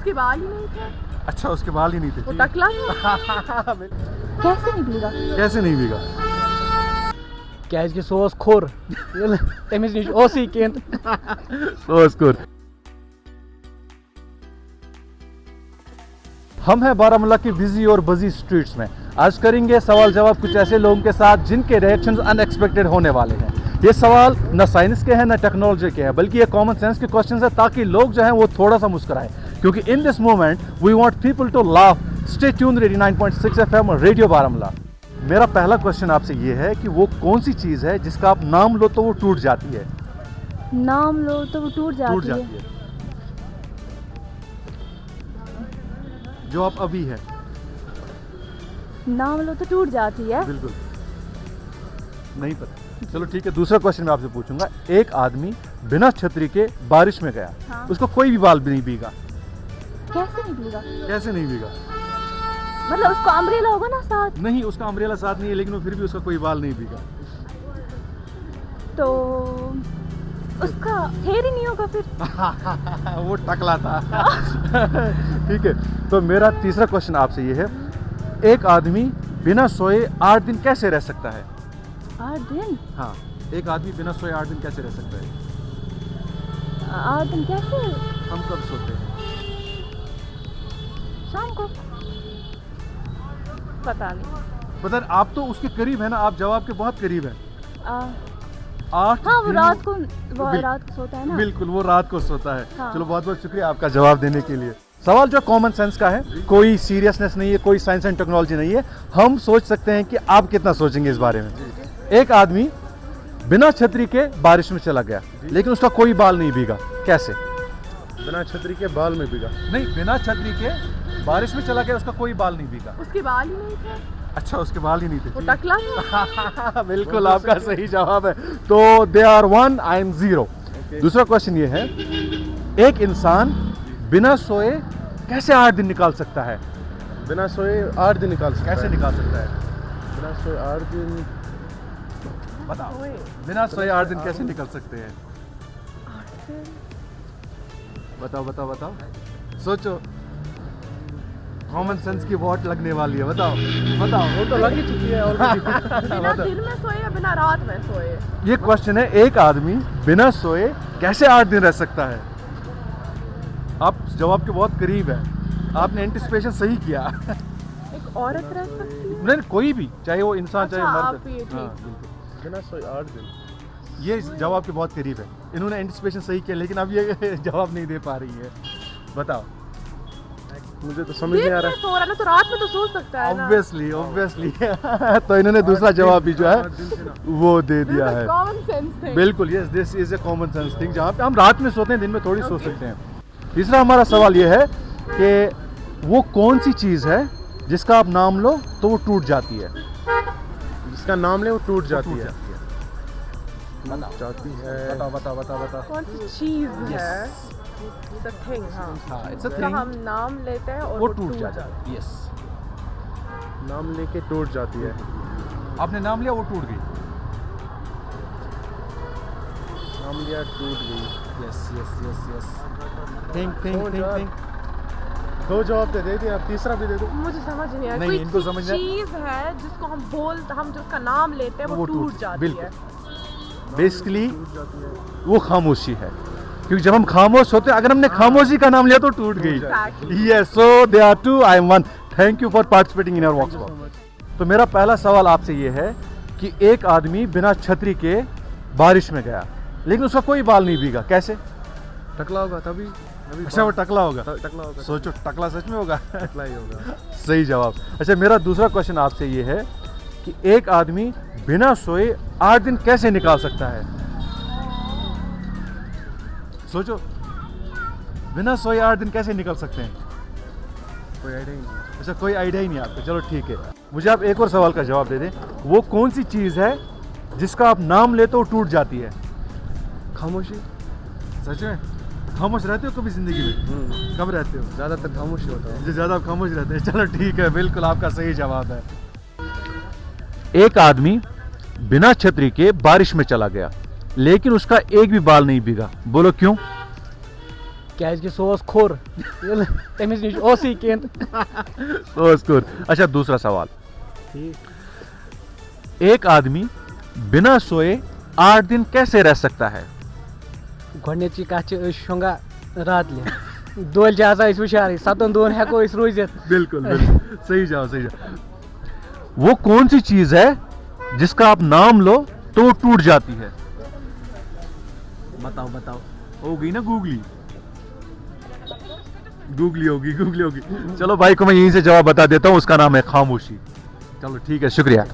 उसके बाल ही नहीं थे। अच्छा, उसके बाल ही नहीं थे। वो टकला था। कैसे नहीं भीगा? कैसे नहीं भीगा? Kazki so was khor. Temiz nish osi kent. सोचकुर। हम हैं बारामूला की बिजी और बजी स्ट्रीट्स में। आज करेंगे सवाल जवाब कुछ ऐसे लोगों के साथ जिनके रिएक्शंस अनएक्सपेक्टेड होने वाले हैं। ये सवाल न साइंस के हैं न टेक्नोलॉजी के हैं, बल्कि ये कॉमन सेंस के क्वेश्चंस हैं, ताकि लोग जो हैं वो थोड़ा सा मुस्कुराएं, क्योंकि in this moment we want people to laugh. Stay tuned 89.6 FM radio Baramulla. मेरा पहला क्वेश्चन आपसे ये है कि वो कौन सी चीज़ है जिसका आप नाम लो तो वो टूट जाती है? नाम लो तो वो टूट जाती है। जो आप अभी है। नाम लो तो टूट जाती है। बिल्कुल नहीं पता। चलो ठीक है, दूसरा क्वेश्चन मैं आपसे पूछूंगा। एक आदमी बिना छतरी के बारिश में गया, हाँ। उसको कोई भी बाल भी नहीं भीगा। कैसे नहीं भीगा? कैसे नहीं भीगा? मतलब उसको अम्ब्रेला होगा ना साथ। नहीं, उसका अम्ब्रेला साथ नहीं है, लेकिन वो फिर भी उसका कोई बाल नहीं भीगा। तो उसका हेयर ही नहीं होगा फिर। वो टकला था। ठीक है, तो मेरा तीसरा क्वेश्चन आपसे ये है, एक आदमी बिना सोए 8 दिन कैसे रह सकता है? 8 दिन? हाँ, एक आदमी बिना सोए 8 दिन कैसे रह सकता है? 8 दिन कैसे? हम कब सोते हैं? शाम को। पता नहीं। पता नहीं, आप तो उसके करीब है ना, आप जवाब के बहुत करीब हैं। 8 हाँ, वो दिन। रात को रात को सोता है ना। बिल्कुल, वो रात को सोता है। हाँ। चलो, बहुत बहुत शुक्रिया आपका जवाब देने के लिए। सवाल जो कॉमन सेंस का है, कोई सीरियसनेस नहीं है, कोई साइंस एंड टेक्नोलॉजी नहीं है। हम सोच सकते हैं कि आप कितना सोचेंगे इस बारे में। एक आदमी बिना छतरी के बारिश में चला गया, लेकिन उसका कोई बाल नहीं भीगा। कैसे? बिना छतरी के बाल में भीगा? नहीं, बिना छतरी के बारिश में चला गया, उसका कोई बाल नहीं भीगा। उसके बाल ही नहीं थे। अच्छा, उसके बाल ही नहीं थे। वो टकला था। बिल्कुल आपका सही जवाब है। तो दे आर 1, I am 0। दूसरा क्वेश्चन ये है, एक इंसान बिना सोए कैसे 8 दिन निकाल सकता है? बिना सोए 8 दिन निकाल सकता कैसे है? निकाल सकता है? बिना सोए 8 दिन? बताओ, बिना सोए 8 दिन कैसे निकल सकते हैं? बताओ बताओ बताओ, सोचो। कॉमन सेंस की वोट लगने वाली है। बताओ बताओ। वो तो लग ही चुकी है ऑलरेडी। बिना दिन में सोए या बिना रात में सोए? ये क्वेश्चन है, एक आदमी बिना सोए कैसे 8 दिन रह सकता है? आप जवाब के बहुत करीब है, आपने एंटिसिपेशन सही किया। एक औरत रह सकती है? नहीं, कोई भी, चाहे वो इंसान अच्छा, चाहे आप मर्द। ये ठीक। हाँ, बिल्कुल। बिना सोए 8 दिन? ये जवाब के बहुत करीब है। इन्होंने एंटिसिपेशन सही किया, लेकिन अब ये जवाब नहीं दे पा रही है। बताओ। मुझे तो समझ नहीं आ रहा। सो रहा ना, तो रात में तो सो सकता है ना। ऑब्वियसली। तो इन्होंने दूसरा जवाब भी जो है वो दे दिया है। Common sense thing. बिल्कुल, yes, this is a common sense thing, जहाँ पे हम रात में सोते हैं, दिन में थोड़ी सो सकते हैं। तीसरा हमारा सवाल ये है कि वो कौन सी चीज़ है जिसका आप नाम लो तो वो टूट जाती है? जिसका नाम ले वो टूट जाती है? बताओ। जाती है? बताओ बताओ बताओ बताओ। कौन सी चीज है? The thing, हाँ। हाँ, it's a जिसका thing। हम नाम लेते हैं और वो टूट जाता है। यस, नाम लेके टूट जाती है? आपने नाम लिया, वो टूट गई। नाम लिया, टूट गई। Yes yes yes yes. Think think तो थिंक यार, थिंक। 2 जवाब दे दिए, अब तीसरा भी दे दो। मुझे समझ नहीं आया। नहीं, कोई इनको समझ नहीं- चीज है जिसको हम जिसका नाम लेते हैं वो टूट जाती बिल्कुल। है। बेसिकली टूट जाती है? वो खामोशी है, क्योंकि जब हम खामोश होते हैं, अगर हमने खामोशी का नाम लिया तो टूट गई। Exactly। Yes, so they are 2, I am 1। Thank you for participating in our vox pop. तो मेरा पहला सवाल आपसे ये है कि एक आदमी बिना छतरी के बारिश में गया, लेकिन उसका कोई बाल नहीं भीगा। कैसे? टकला होगा तभी। अच्छा, वो टकला होगा। टकला होगा। सोचो, टकला सच में होगा? टकला ही होगा। सही जवाब। अच्छा, मेरा दूसरा क्वेश्चन आपसे ये है कि एक आदमी बिना सोए 8 दिन कैसे निकाल सकता है? सोचो, बिना सोए 8 दिन कैसे निकल सकते हैं? कोई आइडिया ही नहीं। अच्छा, कोई आइडिया ही नहीं आपको। चलो ठीक है, मुझे आप एक और सवाल का जवाब दे दें। वो कौन सी चीज़ है जिसका आप नाम लेते हो टूट जाती है? खामोशी। सच में? खामोश रहते हो कभी जिंदगी में? कब रहते हो? ज़्यादातर खामोशी होता है। जो ज़्यादा आप खामोश रहते हैं। चलो ठीक है, बिल्कुल आपका सही जवाब है। एक आदमी बिना छतरी के बारिश में चला गया, लेकिन उसका एक भी बाल नहीं भीगा। बोलो क्यों? क्योंकि सो खोर तमिस नश कहें सोस्कुर। अच्छा दूसरा सवाल, ठीक एक आदमी बिना सोए 8 दिन कैसे रह सकता है? गोची कत शुंगा रात ले दोल जहाज हुशार 7 दोन हेको रोजित। बिल्कुल बिल्कुल सही जवाब, सही जवाब। वो कौन सी चीज है जिसका आप नाम लो तो वो टूट जाती है? बताओ बताओ। होगी ना गूगली, गूगली होगी, गूगली होगी। चलो भाई को मैं यहीं से जवाब बता देता हूँ, उसका नाम है खामोशी। चलो ठीक है, शुक्रिया।